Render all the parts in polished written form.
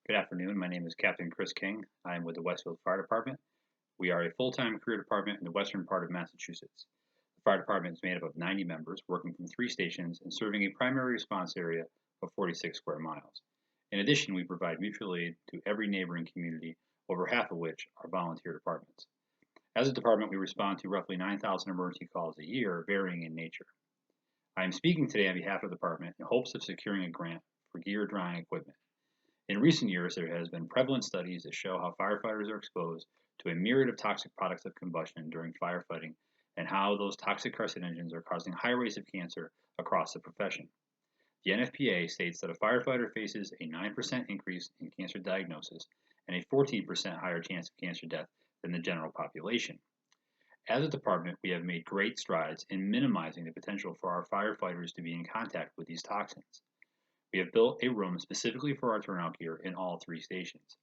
Good afternoon. My name is Captain Chris King. I am with the Westfield Fire Department. We are a full-time career department in the western part of Massachusetts. The fire department is made up of 90 members working from 3 stations and serving a primary response area of 46 square miles. In addition, we provide mutual aid to every neighboring community, over half of which are volunteer departments. As a department, we respond to roughly 9,000 emergency calls a year, varying in nature. I am speaking today on behalf of the department in hopes of securing a grant for gear drying equipment. In recent years, there has been prevalent studies that show how firefighters are exposed to a myriad of toxic products of combustion during firefighting and how those toxic carcinogens are causing high rates of cancer across the profession. The NFPA states that a firefighter faces a 9% increase in cancer diagnosis and a 14% higher chance of cancer death than the general population. As a department, we have made great strides in minimizing the potential for our firefighters to be in contact with these toxins. We have built a room specifically for our turnout gear in all 3 stations.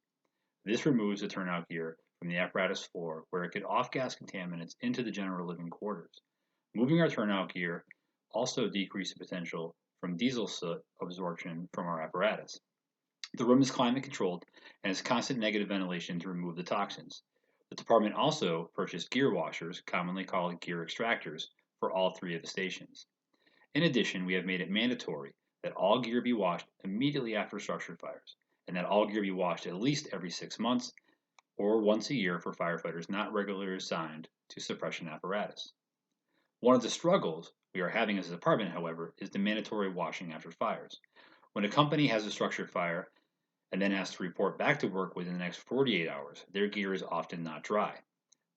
This removes the turnout gear from the apparatus floor where it could off-gas contaminants into the general living quarters. Moving our turnout gear also decreases the potential from diesel soot absorption from our apparatus. The room is climate controlled and has constant negative ventilation to remove the toxins. The department also purchased gear washers, commonly called gear extractors, for all 3 of the stations. In addition, we have made it mandatory that all gear be washed immediately after structure fires, and that all gear be washed at least every 6 months or once a year for firefighters not regularly assigned to suppression apparatus. One of the struggles we are having as a department, however, is the mandatory washing after fires. When a company has a structure fire and then has to report back to work within the next 48 hours, their gear is often not dry.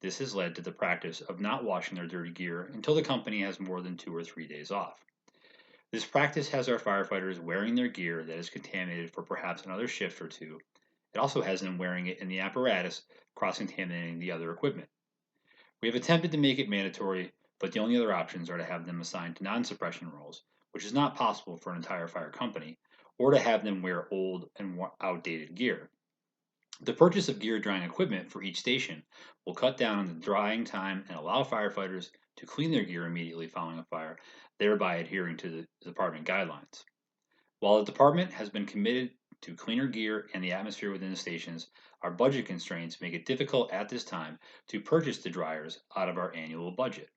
This has led to the practice of not washing their dirty gear until the company has more than 2 or 3 days off. This practice has our firefighters wearing their gear that is contaminated for perhaps another shift or two. It also has them wearing it in the apparatus, cross contaminating the other equipment. We have attempted to make it mandatory, but the only other options are to have them assigned to non suppression roles, which is not possible for an entire fire company, or to have them wear old and outdated gear. The purchase of gear drying equipment for each station will cut down on the drying time and allow firefighters to clean their gear immediately following a fire, thereby adhering to the department guidelines. While the department has been committed to cleaner gear and the atmosphere within the stations, our budget constraints make it difficult at this time to purchase the dryers out of our annual budget.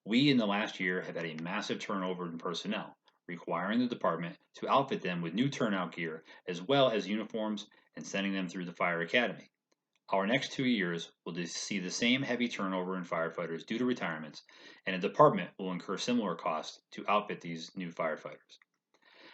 We, in the last year, have had a massive turnover in personnel, requiring the department to outfit them with new turnout gear as well as uniforms and sending them through the fire academy. Our next 2 years will see the same heavy turnover in firefighters due to retirements, and the department will incur similar costs to outfit these new firefighters.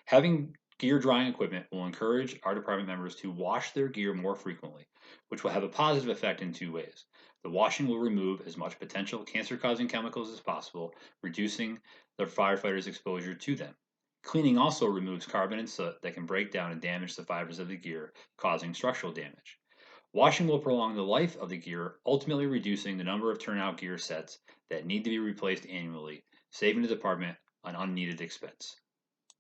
Having gear drying equipment will encourage our department members to wash their gear more frequently, which will have a positive effect in 2 ways. The washing will remove as much potential cancer causing chemicals as possible, reducing the firefighters' exposure to them. Cleaning also removes carbon and soot that can break down and damage the fibers of the gear, causing structural damage. Washing will prolong the life of the gear, ultimately reducing the number of turnout gear sets that need to be replaced annually, saving the department an unneeded expense.